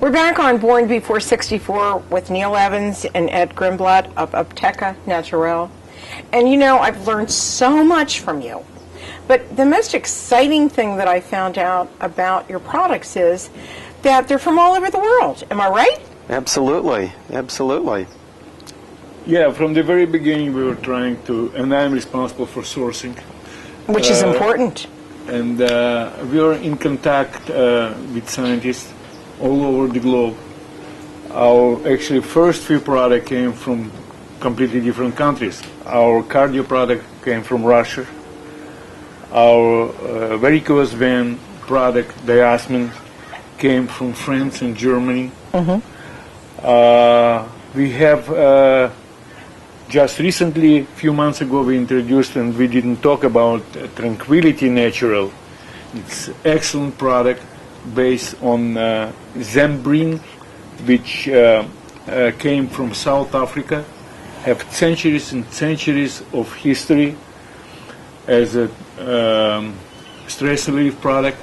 We're back on Born Before 64 with Neil Evans and Ed Grinblatt of Apteka Naturel. And you know, I've learned so much from you. But the most exciting thing that I found out about your products is that they're from all over the world. Am I right? Absolutely, absolutely. Yeah, from the very beginning we were trying to, and I'm responsible for sourcing. Which is important. And we are in contact with scientists all over the globe. Our actually first few products came from completely different countries. Our cardio product came from Russia. Our varicose vein product, Diasmin, came from France and Germany. We have just recently, a few months ago, we introduced, and we didn't talk about, Tranquility Natural. It's an excellent product based on Zembrin, which came from South Africa, have centuries and centuries of history as a stress relief product.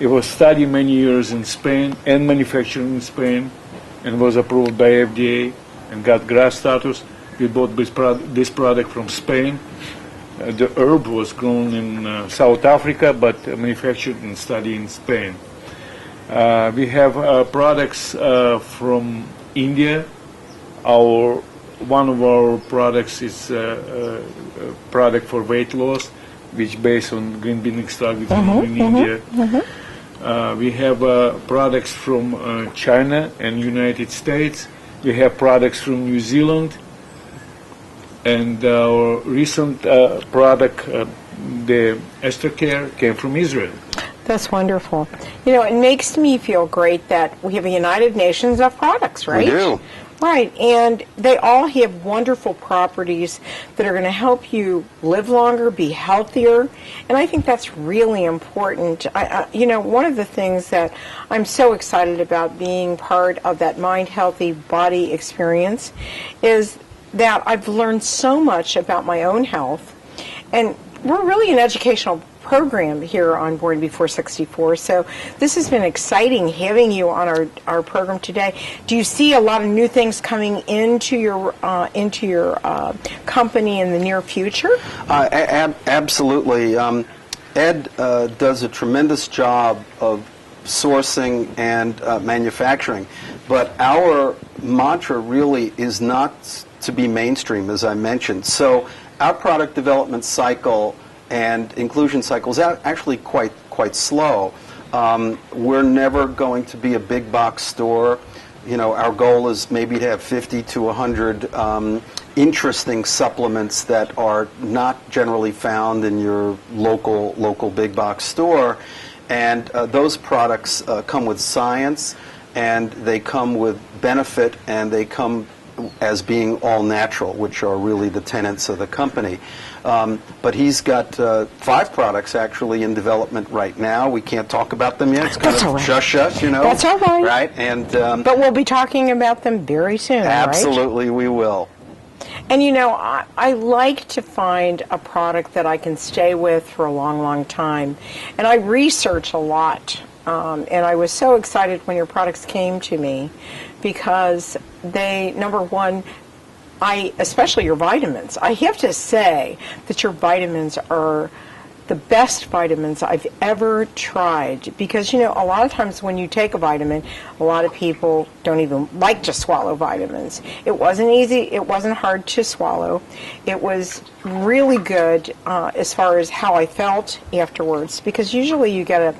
It was studied many years in Spain and manufactured in Spain and was approved by FDA and got GRAS status. We bought this product from Spain. The herb was grown in South Africa, but manufactured and studied in Spain. We have products from India. One of our products is a product for weight loss, which is based on green bean extract in India. We have products from China and United States. We have products from New Zealand. And our recent product, the Ester Care, came from Israel. That's wonderful. You know, it makes me feel great that we have a United Nations of products, right? We do. Right, and they all have wonderful properties that are going to help you live longer, be healthier, and I think that's really important. You know, one of the things that I'm so excited about being part of that Mind Healthy Body experience is that I've learned so much about my own health, and we're really an educational program here on Born Before 64, so this has been exciting having you on our program today. Do you see a lot of new things coming into your company in the near future? Absolutely. Ed does a tremendous job of sourcing and manufacturing, but our mantra really is not to be mainstream, as I mentioned. So our product development cycle and inclusion cycle is actually quite slow. We're never going to be a big box store. You know, our goal is maybe to have 50 to 100 interesting supplements that are not generally found in your local big box store, and those products come with science, and they come with benefit, and they come as being all natural, which are really the tenets of the company. But he's got 5 products actually in development right now. We can't talk about them yet. It's kind of shush, you know. That's all right. Right? And but we'll be talking about them very soon, absolutely, right? We will. And you know, I like to find a product that I can stay with for a long, long time. And I research a lot. And I was so excited when your products came to me because they, number one, especially your vitamins. I have to say that your vitamins are the best vitamins I've ever tried, because you know, a lot of times when you take a vitamin, a lot of people don't even like to swallow vitamins. It wasn't easy, it wasn't hard to swallow. It was really good as far as how I felt afterwards, because usually you get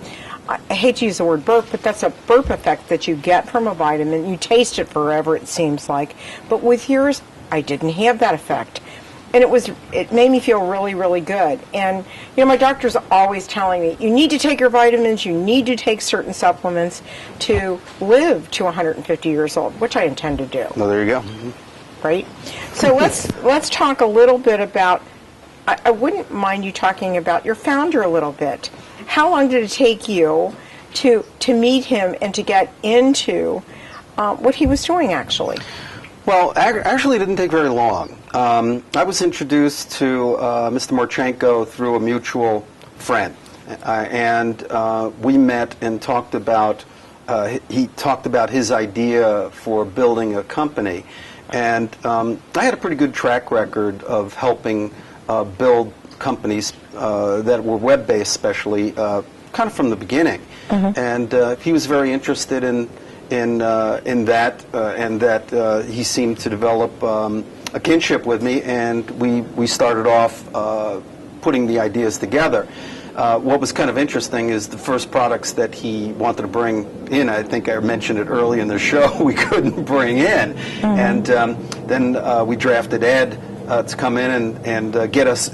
I hate to use the word burp, but that's a burp effect that you get from a vitamin. You taste it forever, it seems like. But with yours, I didn't have that effect. And it made me feel really, really good. And, you know, my doctor's always telling me, you need to take your vitamins, you need to take certain supplements to live to 150 years old, which I intend to do. Well, there you go. Right? So let's talk a little bit about, I wouldn't mind you talking about your founder a little bit. How long did it take you to meet him and to get into what he was doing, actually? Well, actually it didn't take very long. I was introduced to Mr. Marchenko through a mutual friend, and we met and talked about he talked about his idea for building a company. And I had a pretty good track record of helping build companies that were web-based, especially, kind of from the beginning. And he was very interested in that, and that he seemed to develop a kinship with me, and we started off putting the ideas together. What was kind of interesting is the first products that he wanted to bring in, I think I mentioned it early in the show, we couldn't bring in. And then we drafted Ed to come in and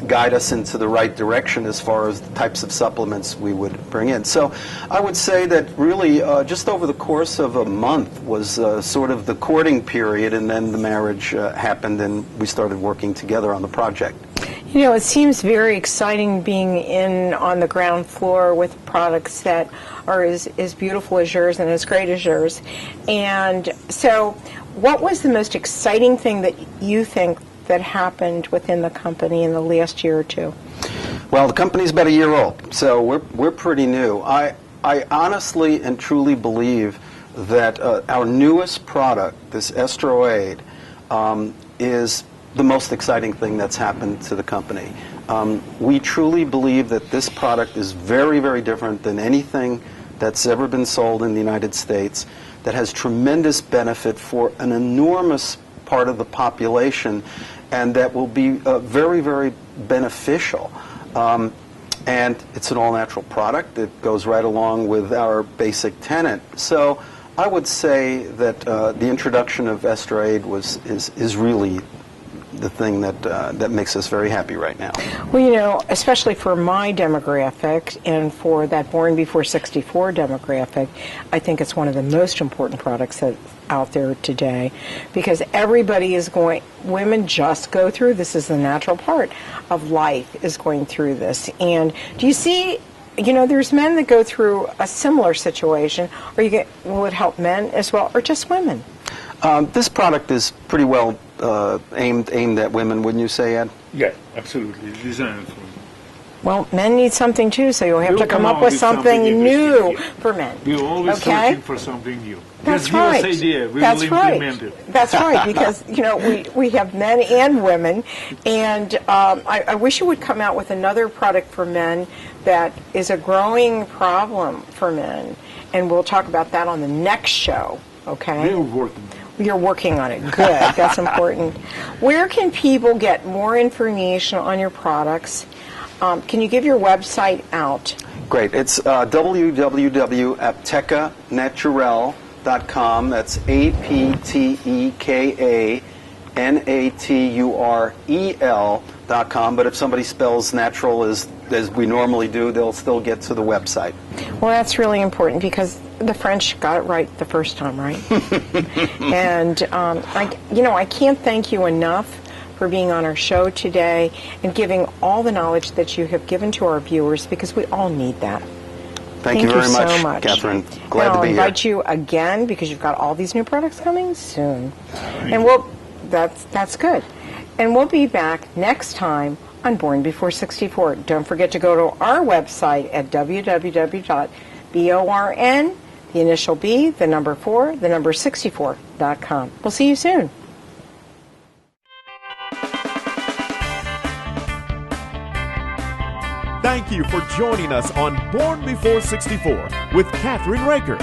guide us into the right direction as far as the types of supplements we would bring in. So I would say that really just over the course of a month was sort of the courting period, and then the marriage happened and we started working together on the project. You know, it seems very exciting being in on the ground floor with products that are as beautiful as yours and as great as yours. And so what was the most exciting thing that you think that happened within the company in the last year or two? Well, the company's about a year old, so we're pretty new. I honestly and truly believe that our newest product, this Estroaid, is the most exciting thing that's happened to the company. We truly believe that this product is very, very different than anything that's ever been sold in the United States, that has tremendous benefit for an enormous part of the population, and that will be very, very beneficial. And it's an all-natural product that goes right along with our basic tenet. So I would say that the introduction of Estroaid is really the thing that makes us very happy right now. Well, you know, especially for my demographic and for that born before 64 demographic, I think it's one of the most important products that's out there today, because everybody is going, women just go through this, is the natural part of life, is going through this. And do you see, you know, there's men that go through a similar situation, or will it help men as well, or just women? This product is pretty well aimed at women, wouldn't you say, Ed? Yeah, absolutely. It's designed for them. Well, men need something too, so you'll have to come up with something new for men. We're always searching for something new. That's Just right. give us idea. We That's will right. implement it. That's right, because you know we have men and women, and I wish you would come out with another product for men that is a growing problem for men, and we'll talk about that on the next show. Okay. We're working. You're working on it. Good. That's important. Where can people get more information on your products? Can you give your website out? Great. It's www.aptekanaturel.com. That's APTEKANATUREL.com. But if somebody spells natural as we normally do, they'll still get to the website. Well, that's really important because the French got it right the first time, right? And I can't thank you enough for being on our show today and giving all the knowledge that you have given to our viewers, because we all need that. Thank you very so much, much, Kathryn. Glad to be here. I'll invite you again because you've got all these new products coming soon. And that's good. And we'll be back next time on Born Before 64. Don't forget to go to our website at www.born, the initial B, the number 4, the number 64.com. We'll see you soon. Thank you for joining us on Born Before 64 with Kathryn Raaker.